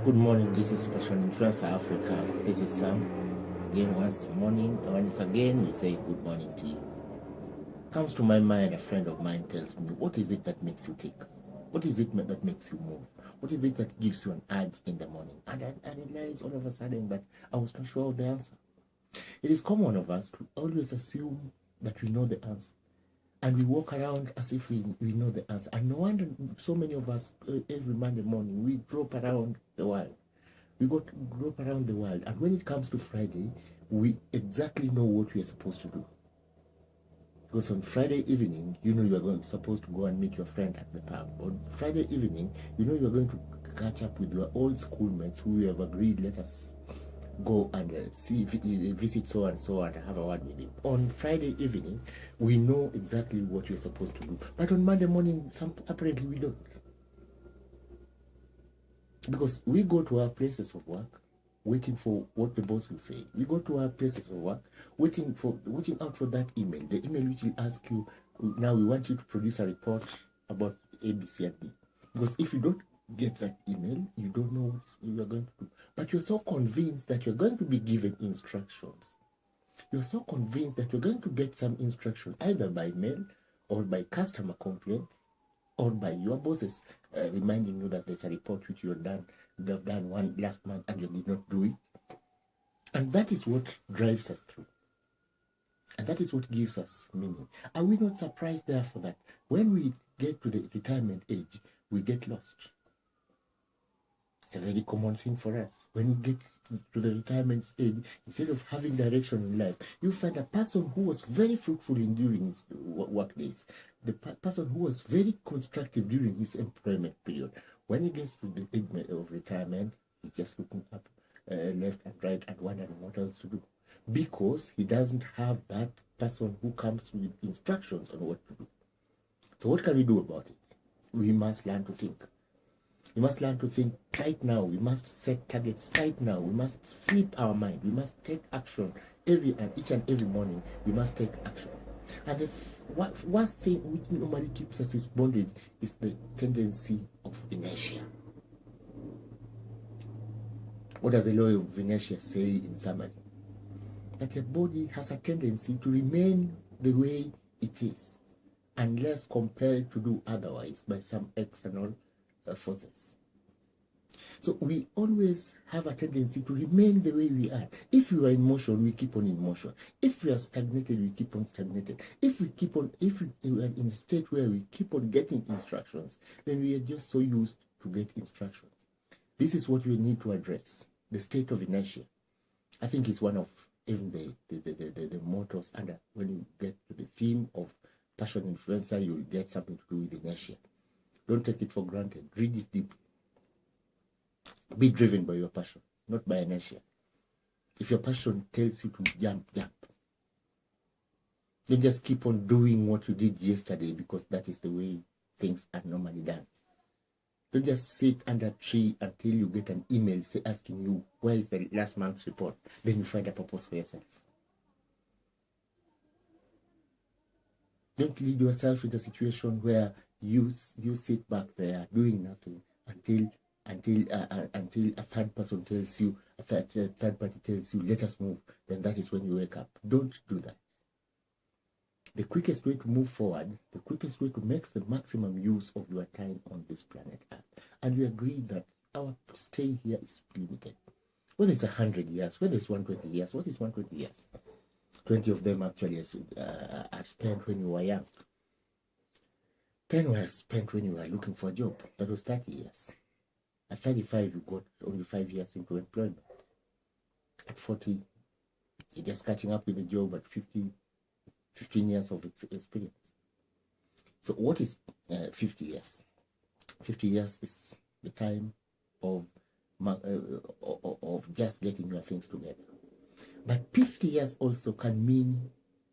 Good morning, this is Passion Influencer Africa. This is Sam. Again, once morning, and once again, we say good morning to you. Comes to my mind, a friend of mine tells me, what is it that makes you tick? What is it that makes you move? What is it that gives you an urge in the morning? And I realized all of a sudden that I was not sure of the answer. It is common of us to always assume that we know the answer. And we walk around as if we know the answer. And no wonder so many of us, every Monday morning, we drop around the world. We got to drop around the world. And when it comes to Friday, we exactly know what we are supposed to do. Because on Friday evening, you know you are supposed to go and meet your friend at the pub. On Friday evening, you know you are going to catch up with your old schoolmates who you have agreed, let us go and visit so and so and have a word with him. On Friday evening, we know exactly what we're supposed to do. But on Monday morning, apparently we don't. Because we go to our places of work, waiting for what the boss will say. We go to our places of work, waiting out for that email, the email which will ask you, now we want you to produce a report about ABC and D. Because if you don't get that email, you don't know what you are going to do. But you're so convinced that you're going to be given instructions. You're so convinced that you're going to get some instructions, either by mail or by customer complaint, or by your bosses reminding you that there's a report which you have done one last month and you did not do it. And that is what drives us through. And that is what gives us meaning. Are we not surprised, therefore, that when we get to the retirement age, we get lost? It's a very common thing for us. When you get to the retirement age, instead of having direction in life, you find a person who was very fruitful during his work days, the person who was very constructive during his employment period. When he gets to the age of retirement, he's just looking up left and right and wondering what else to do. Because he doesn't have that person who comes with instructions on what to do. So what can we do about it? We must learn to think. We must learn to think right now. We must set targets right now. We must flip our mind. We must take action each and every morning. We must take action. And the worst thing which normally keeps us in bondage is the tendency of inertia. What does the law of inertia say in summary? That your body has a tendency to remain the way it is unless compelled to do otherwise by some external forces. So we always have a tendency to remain the way we are. If we are in motion, we keep on in motion. If we are stagnated, we keep on stagnated. If we are in a state where we keep on getting instructions, then we are just so used to get instructions. This is what we need to address. The state of inertia, I think, is one of even the mottos under when you get to the theme of Passion Influencer, you will get something to do with inertia. Don't take it for granted. Read it deeply. Be driven by your passion, not by inertia. If your passion tells you to jump. Don't just keep on doing what you did yesterday because that is the way things are normally done. Don't just sit under a tree until you get an email asking you, where is the last month's report? Then you find a purpose for yourself. Don't lead yourself into a situation where you sit back there doing nothing until a third person tells you, a third party tells you, let us move. Then that is when you wake up. Don't do that. The quickest way to move forward, the quickest way to make the maximum use of your time on this planet Earth. And we agree that our stay here is limited. Whether it's 100 years, whether it's 120 years, what is 120 years? 20 of them actually are spent when you were young. 10 were spent when you were looking for a job. That was 30 years. At 35, you got only 5 years into employment. At 40, you're just catching up with the job. At 50, 15 years of experience. So what is 50 years? 50 years is the time of just getting your things together. But 50 years also can mean,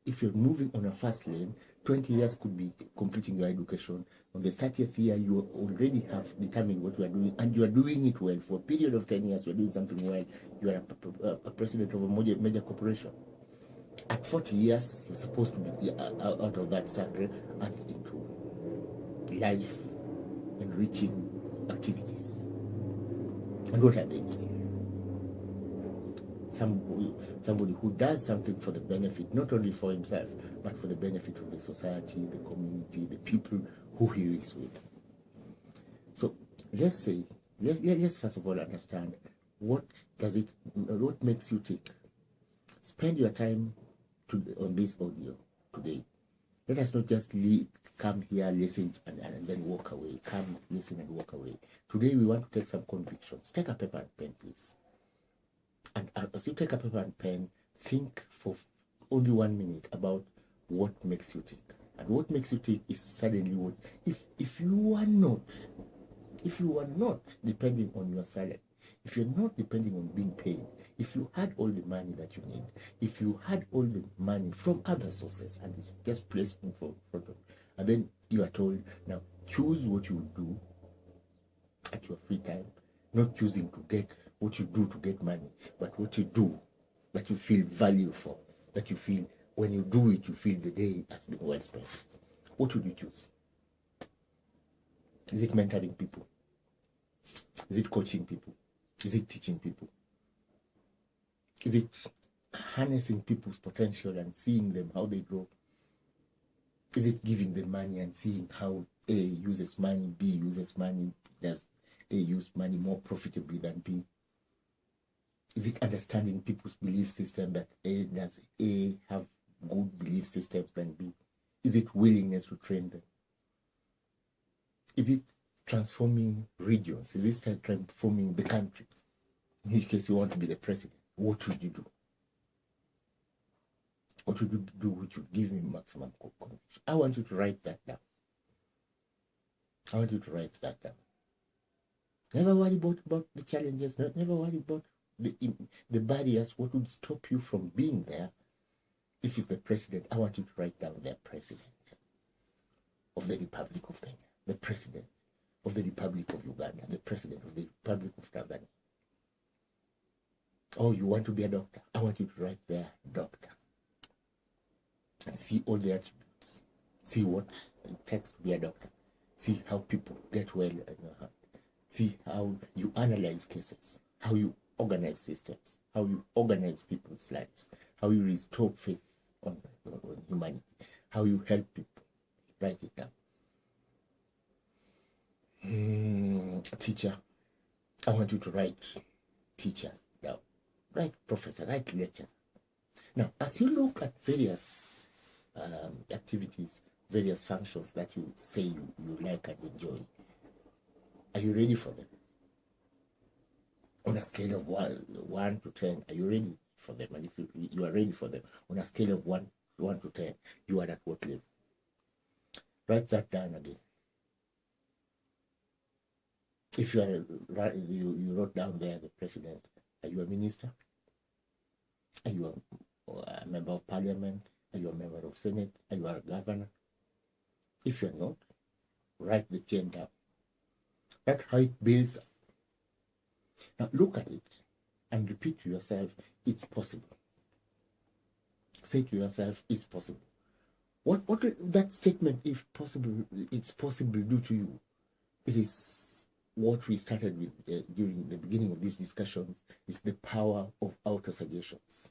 if you're moving on a fast lane, 20 years could be completing your education. On the 30th year, you already have determined what you are doing, and you are doing it well. For a period of 10 years, you're doing something well. You are a president of a major corporation. At 40 years, you're supposed to be out of that circle and into life enriching activities. And what are these? Somebody who does something for the benefit, not only for himself, but for the benefit of the society, the community, the people who he is with. So let's say, let's first of all understand what makes you tick. Spend your time on this audio today. Let us not just come here, listen, and then walk away. Come, listen, and walk away. Today we want to take some convictions. Take a paper and pen, please. And as you take a paper and pen, think for only 1 minute about what makes you tick. And what makes you tick is suddenly what, if you are not depending on your salary, if you're not depending on being paid, if you had all the money that you need, if you had all the money from other sources and it's just placed in front of you, and then you are told, now choose what you do at your free time, not choosing to get what you do to get money, but what you do that you feel value for, that you feel when you do it, you feel the day has been well spent. What would you choose? Is it mentoring people? Is it coaching people? Is it teaching people? Is it harnessing people's potential and seeing them how they grow? Is it giving them money and seeing how A uses money, B uses money, does A use money more profitably than B? Is it understanding people's belief system that does A have good belief systems than B? Is it willingness to train them? Is it transforming regions? Is it transforming the country? In which case you want to be the president, what should you do? What would you do which would give me maximum conviction? I want you to write that down. I want you to write that down. Never worry about the challenges, never worry about the barriers, what would stop you from being there. If it's the president, I want you to write down the president of the Republic of Kenya, the president of the Republic of Uganda, the president of the Republic of Tanzania. Oh, you want to be a doctor? I want you to write there, doctor. And see all the attributes. See what it takes to be a doctor. See how people get well in your heart. See how you analyze cases, how you organize systems, how you organize people's lives, how you restore faith on humanity, how you help people. Write it down. Teacher, I want you to write teacher down. Write professor, write lecturer. Now, as you look at various activities, various functions that you say you like and enjoy, are you ready for them? On a scale of 1 to 10, are you ready for them? And if you are ready for them, on a scale of 1 to 10, you are at what level? Write that down again. If you are you wrote down there the president, are you a minister? Are you a member of parliament? Are you a member of Senate? Are you a governor? If you're not, write the chain down. That's how it builds up. Now look at it and repeat to yourself, it's possible. Say to yourself, it's possible. What that statement, if possible, it's possible, do to you? It is what we started with during the beginning of these discussions, is the power of autosuggestions.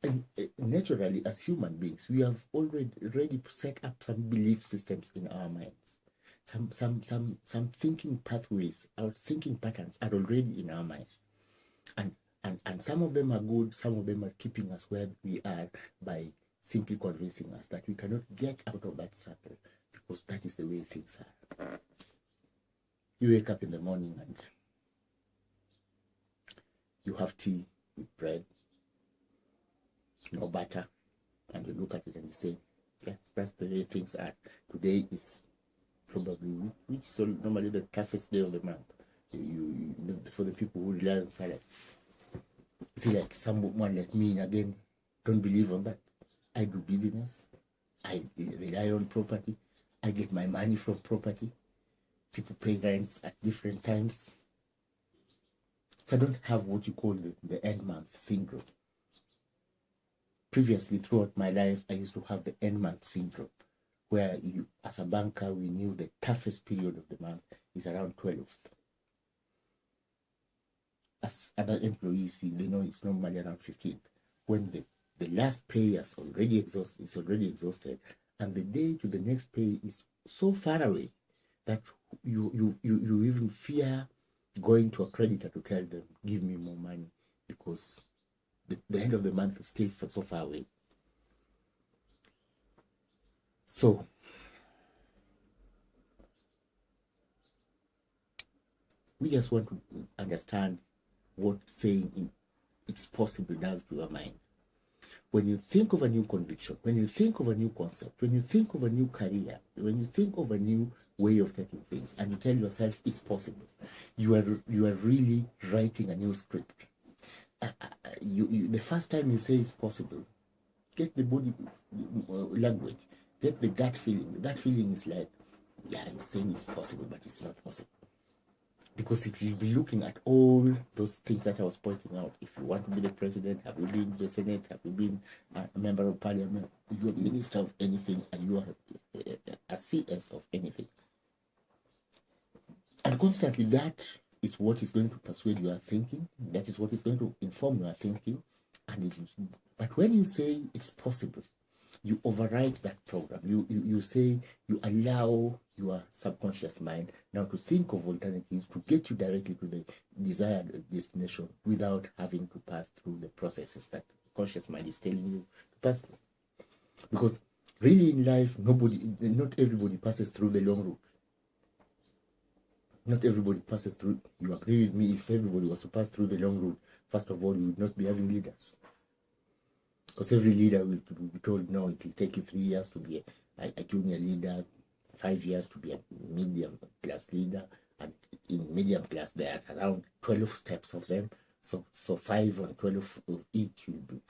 And naturally, as human beings, we have already set up some belief systems in our minds. Some thinking pathways, our thinking patterns are already in our mind. And some of them are good, some of them are keeping us where we are by simply convincing us that we cannot get out of that circle because that is the way things are. You wake up in the morning and you have tea with bread, no butter, and you look at it and you say, yes, that's the way things are. Today is probably normally the toughest day of the month for the people who rely on salaries. See, like someone like me, again, don't believe on that. I do business. I rely on property. I get my money from property. People pay rents at different times. So I don't have what you call the end month syndrome. Previously, throughout my life, I used to have the end month syndrome, where you, as a banker, we knew the toughest period of the month is around 12th. as other employees see, they know it's normally around 15th. When the last pay is already exhausted, and the day to the next pay is so far away that you even fear going to a creditor to tell them, give me more money, because the end of the month is still so far away. So we just want to understand what saying it's possible does to your mind. When you think of a new conviction, when you think of a new concept, when you think of a new career, when you think of a new way of taking things, and you tell yourself it's possible, you are really writing a new script. The first time you say it's possible, get the body language, get the gut feeling. The gut feeling is like, yeah, he's saying it's possible, but it's not possible. Because it will be looking at all those things that I was pointing out. If you want to be the president, have you been the Senate, have you been a member of parliament, you're a minister of anything, and you are a CS of anything. And constantly, that is what is going to persuade your thinking. That is what is going to inform your thinking. But when you say it's possible, you override that program. You say, you allow your subconscious mind now to think of alternatives to get you directly to the desired destination without having to pass through the processes that the conscious mind is telling you to pass through. Because really in life, not everybody passes through the long route. Not everybody passes through. You agree with me? If everybody was to pass through the long route, first of all, you would not be having leaders. Because every leader will be told, no, it will take you 3 years to be a junior leader, 5 years to be a medium class leader, and in medium class there are around 12 steps of them. So 5 and 12 of each will be